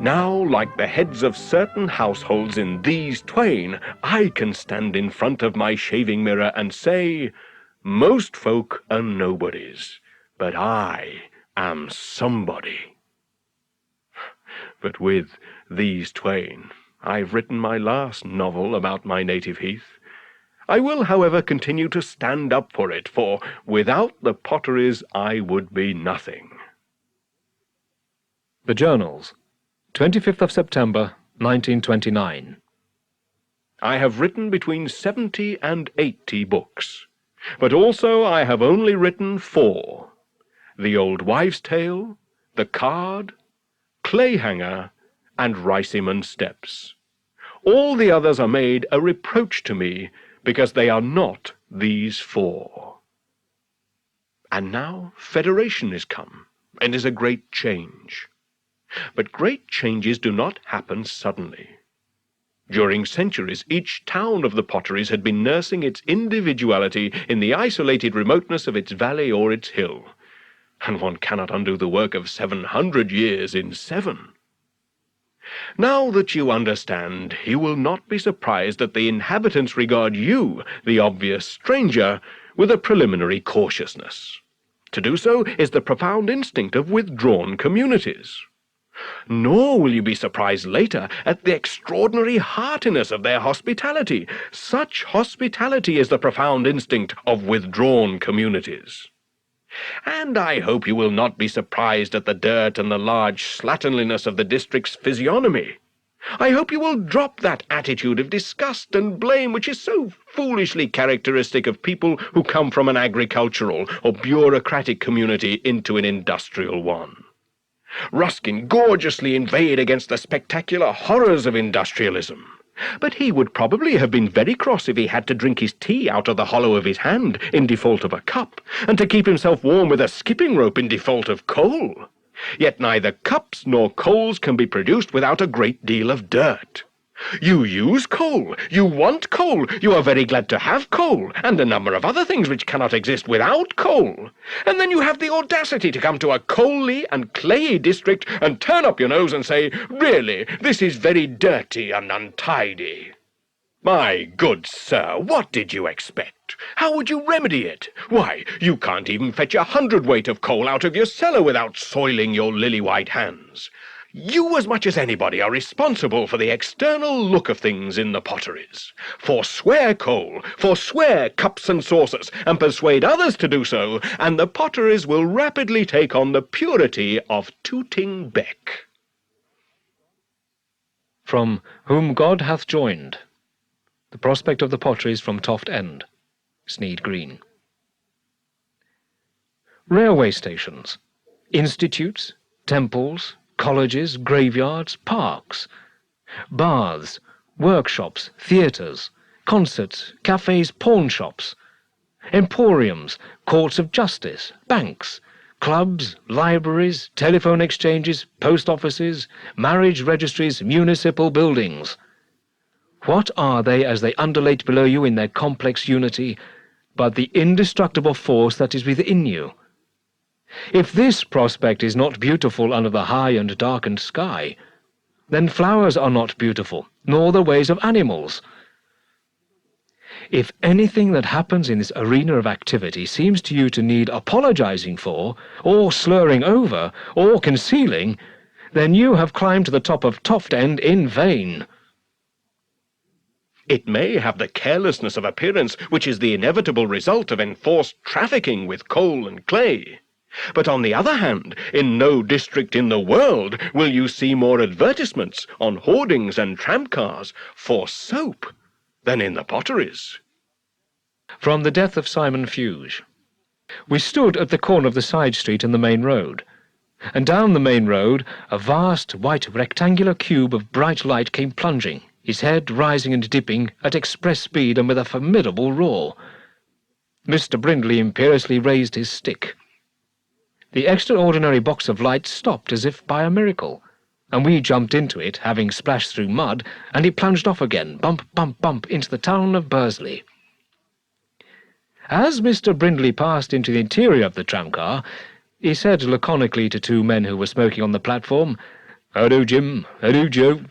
Now, like the heads of certain households in these twain, I can stand in front of my shaving mirror and say, most folk are nobodies, but I am somebody. But with these twain, I've written my last novel about my native heath. I will, however, continue to stand up for it, for without the Potteries I would be nothing. The Journals, 25th of September, 1929. I have written between 70 and 80 books, but also I have only written 4. The Old Wives' Tale, The Card, Clayhanger, and Riceman Steps. All the others are made a reproach to me, because they are not these 4. And now Federation is come, and is a great change. But great changes do not happen suddenly. During centuries, each town of the Potteries had been nursing its individuality in the isolated remoteness of its valley or its hill, and one cannot undo the work of 700 years in 7. Now that you understand, you will not be surprised that the inhabitants regard you, the obvious stranger, with a preliminary cautiousness. To do so is the profound instinct of withdrawn communities. Nor will you be surprised later at the extraordinary heartiness of their hospitality. Such hospitality is the profound instinct of withdrawn communities. And I hope you will not be surprised at the dirt and the large slatternliness of the district's physiognomy. I hope you will drop that attitude of disgust and blame which is so foolishly characteristic of people who come from an agricultural or bureaucratic community into an industrial one. Ruskin gorgeously inveighed against the spectacular horrors of industrialism, but he would probably have been very cross if he had to drink his tea out of the hollow of his hand in default of a cup, and to keep himself warm with a skipping rope in default of coal. Yet neither cups nor coals can be produced without a great deal of dirt. You use coal, you want coal, you are very glad to have coal, and a number of other things which cannot exist without coal. And then you have the audacity to come to a coaly and clayey district and turn up your nose and say, really, this is very dirty and untidy. My good sir, what did you expect? How would you remedy it? Why, you can't even fetch 100 weight of coal out of your cellar without soiling your lily-white hands. You, as much as anybody, are responsible for the external look of things in the Potteries. Forswear coal, forswear cups and saucers, and persuade others to do so, and the Potteries will rapidly take on the purity of Tooting Bec. From Whom God Hath Joined. The Prospect of the Potteries from Toft End, Sneyd Green. Railway stations, institutes, temples, colleges, graveyards, parks, baths, workshops, theatres, concerts, cafes, pawnshops, emporiums, courts of justice, banks, clubs, libraries, telephone exchanges, post offices, marriage registries, municipal buildings. What are they as they undulate below you in their complex unity, but the indestructible force that is within you? If this prospect is not beautiful under the high and darkened sky, then flowers are not beautiful, nor the ways of animals. If anything that happens in this arena of activity seems to you to need apologizing for, or slurring over, or concealing, then you have climbed to the top of Toft End in vain. It may have the carelessness of appearance which is the inevitable result of enforced trafficking with coal and clay. But on the other hand, in no district in the world will you see more advertisements on hoardings and tramcars for soap than in the Potteries. From The Death of Simon Fuge. We stood at the corner of the side street and the main road, and down the main road a vast white rectangular cube of bright light came plunging, his head rising and dipping at express speed and with a formidable roar. Mr. Brindley imperiously raised his stick. The extraordinary box of light stopped as if by a miracle, and we jumped into it, having splashed through mud, and it plunged off again, bump, bump, bump, into the town of Bursley. As Mr. Brindley passed into the interior of the tramcar, he said laconically to two men who were smoking on the platform, "How do, Jim? How do, Joe?"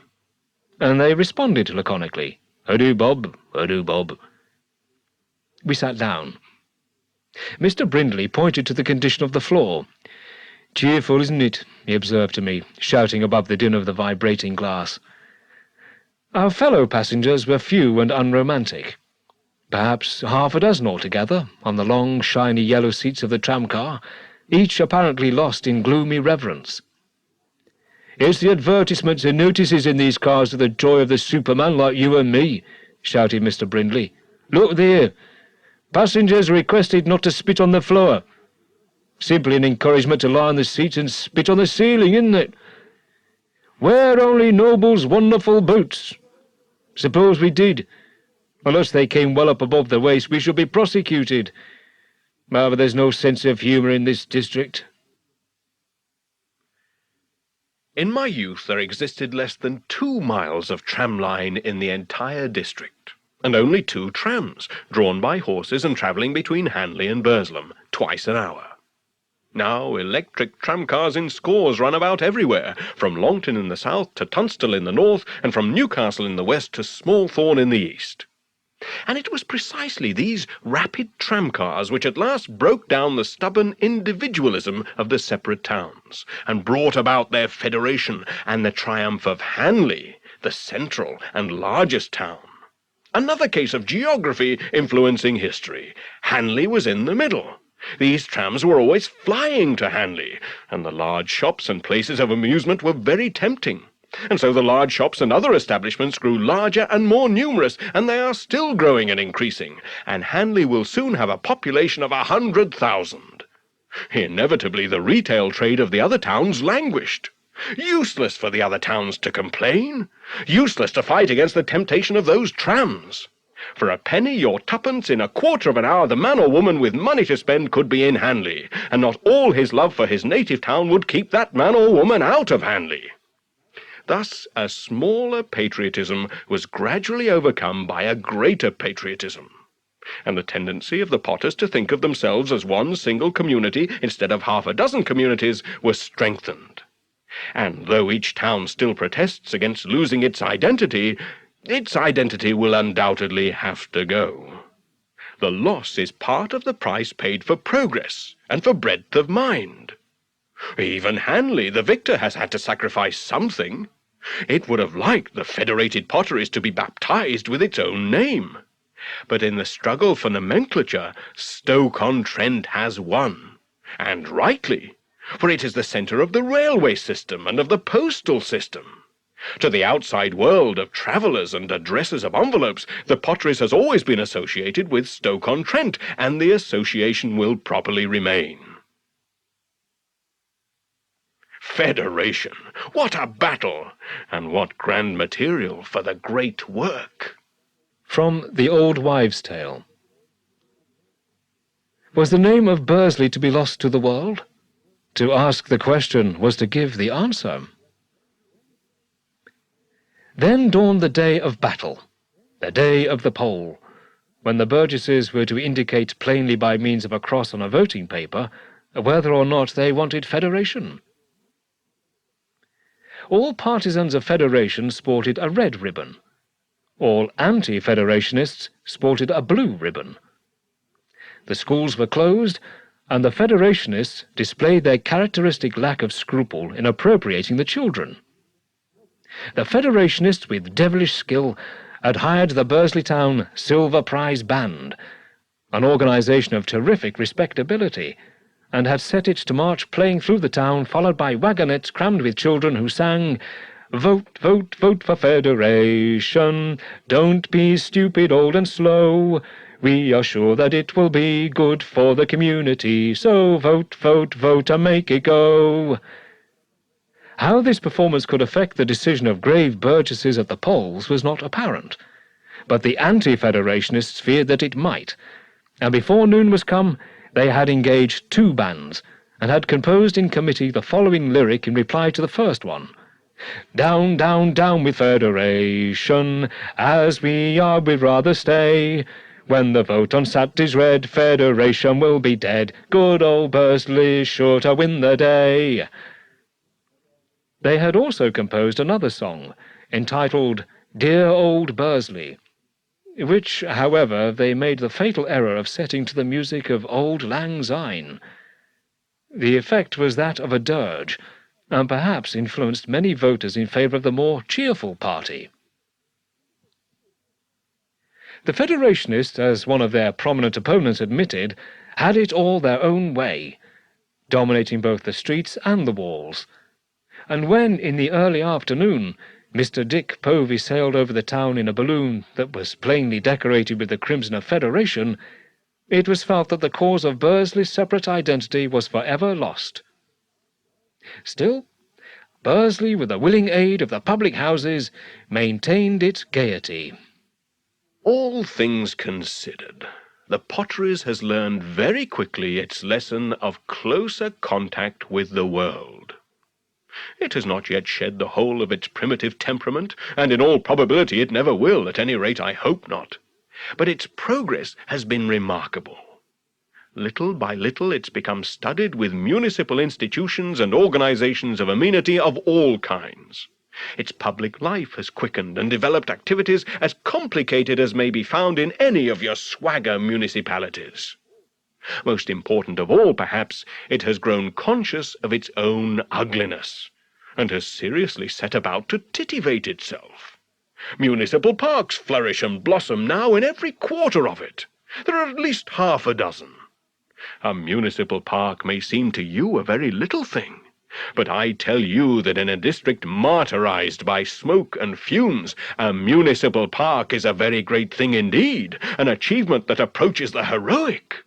And they responded laconically, "How do, Bob? How do, Bob?" We sat down. Mr. Brindley pointed to the condition of the floor. "Cheerful, isn't it?" he observed to me, shouting above the din of the vibrating glass. Our fellow passengers were few and unromantic. Perhaps half a dozen altogether, on the long, shiny yellow seats of the tramcar, each apparently lost in gloomy reverence. "It's the advertisements and notices in these cars to the joy of the superman like you and me," shouted Mr. Brindley. "Look there. Passengers requested not to spit on the floor. Simply an encouragement to lie on the seats and spit on the ceiling, isn't it? Wear only Noble's wonderful boots. Suppose we did. Unless they came well up above the waist, we should be prosecuted. But there's no sense of humour in this district." In my youth there existed less than 2 miles of tram line in the entire district, and only 2 trams, drawn by horses and travelling between Hanley and Burslem, twice an hour. Now electric tramcars in scores run about everywhere, from Longton in the south to Tunstall in the north, and from Newcastle in the west to Smallthorne in the east. And it was precisely these rapid tramcars which at last broke down the stubborn individualism of the separate towns, and brought about their federation and the triumph of Hanley, the central and largest town. Another case of geography influencing history. Hanley was in the middle. These trams were always flying to Hanley, and the large shops and places of amusement were very tempting. And so the large shops and other establishments grew larger and more numerous, and they are still growing and increasing, and Hanley will soon have a population of 100,000. Inevitably the retail trade of the other towns languished. Useless for the other towns to complain. Useless to fight against the temptation of those trams. For a penny or twopence in a quarter of an hour the man or woman with money to spend could be in Hanley, and not all his love for his native town would keep that man or woman out of Hanley. Thus a smaller patriotism was gradually overcome by a greater patriotism, and the tendency of the Potters to think of themselves as one single community instead of half a dozen communities was strengthened. And though each town still protests against losing its identity will undoubtedly have to go. The loss is part of the price paid for progress and for breadth of mind. Even Hanley, the victor, has had to sacrifice something. It would have liked the Federated Potteries to be baptized with its own name. But in the struggle for nomenclature, Stoke-on-Trent has won. And rightly, for it is the centre of the railway system and of the postal system. To the outside world of travellers and addressers of envelopes, the Potteries has always been associated with Stoke-on-Trent, and the association will properly remain. Federation! What a battle! And what grand material for the great work! From The Old Wives' Tale. Was the name of Bursley to be lost to the world? To ask the question was to give the answer. Then dawned the day of battle, the day of the poll, when the burgesses were to indicate plainly by means of a cross on a voting paper whether or not they wanted federation. All partisans of federation sported a red ribbon. All anti-federationists sported a blue ribbon. The schools were closed, and the federationists displayed their characteristic lack of scruple in appropriating the children. The federationists, with devilish skill, had hired the Bursley Town Silver Prize Band, an organisation of terrific respectability, and had set it to march playing through the town, followed by wagonettes crammed with children who sang, "Vote, vote, vote for Federation, don't be stupid, old and slow. We are sure that it will be good for the community, so vote, vote, vote and make it go." How this performance could affect the decision of grave burgesses at the polls was not apparent, but the anti-Federationists feared that it might, and before noon was come, they had engaged 2 bands, and had composed in committee the following lyric in reply to the first one. "Down, down, down with Federation, as we are we'd rather stay. When the vote on Sat is read, Federation will be dead. Good old Bursley's sure to win the day." They had also composed another song, entitled "Dear Old Bursley," which, however, they made the fatal error of setting to the music of Auld Lang Syne. The effect was that of a dirge, and perhaps influenced many voters in favour of the more cheerful party. The Federationists, as one of their prominent opponents admitted, had it all their own way, dominating both the streets and the walls. And when, in the early afternoon, Mr. Dick Povey sailed over the town in a balloon that was plainly decorated with the crimson of Federation, it was felt that the cause of Bursley's separate identity was forever lost. Still, Bursley, with the willing aid of the public houses, maintained its gaiety. All things considered, the Potteries has learned very quickly its lesson of closer contact with the world. It has not yet shed the whole of its primitive temperament, and in all probability it never will, at any rate I hope not. But its progress has been remarkable. Little by little it's become studded with municipal institutions and organizations of amenity of all kinds. Its public life has quickened and developed activities as complicated as may be found in any of your swagger municipalities. Most important of all, perhaps, it has grown conscious of its own ugliness, and has seriously set about to titivate itself. Municipal parks flourish and blossom now in every quarter of it. There are at least half a dozen. A municipal park may seem to you a very little thing, but I tell you that in a district martyrized by smoke and fumes, a municipal park is a very great thing indeed, an achievement that approaches the heroic.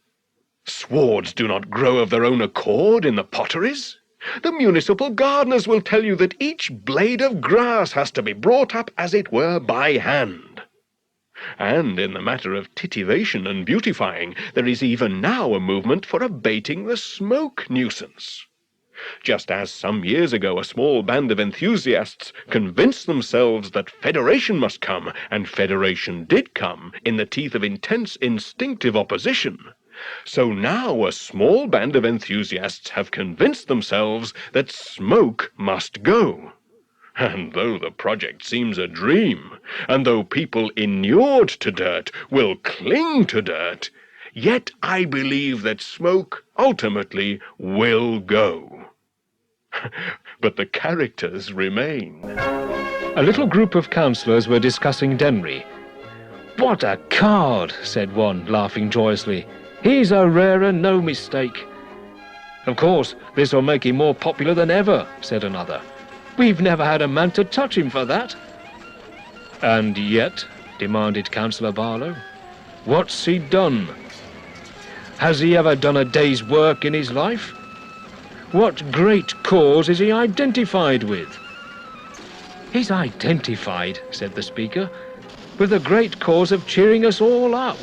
Swords do not grow of their own accord in the Potteries. The municipal gardeners will tell you that each blade of grass has to be brought up, as it were, by hand. And in the matter of titivation and beautifying, there is even now a movement for abating the smoke nuisance. Just as some years ago a small band of enthusiasts convinced themselves that Federation must come, and Federation did come, in the teeth of intense instinctive opposition, so now a small band of enthusiasts have convinced themselves that smoke must go. And though the project seems a dream, and though people inured to dirt will cling to dirt, yet I believe that smoke ultimately will go. But the characters remain. A little group of councillors were discussing Denry. "What a card," said one, laughing joyously. "He's a rare and no mistake." "Of course, this will make him more popular than ever," said another. "We've never had a man to touch him for that." "And yet," demanded Councillor Barlow, "what's he done? Has he ever done a day's work in his life? What great cause is he identified with?" "He's identified," said the Speaker, "with the great cause of cheering us all up."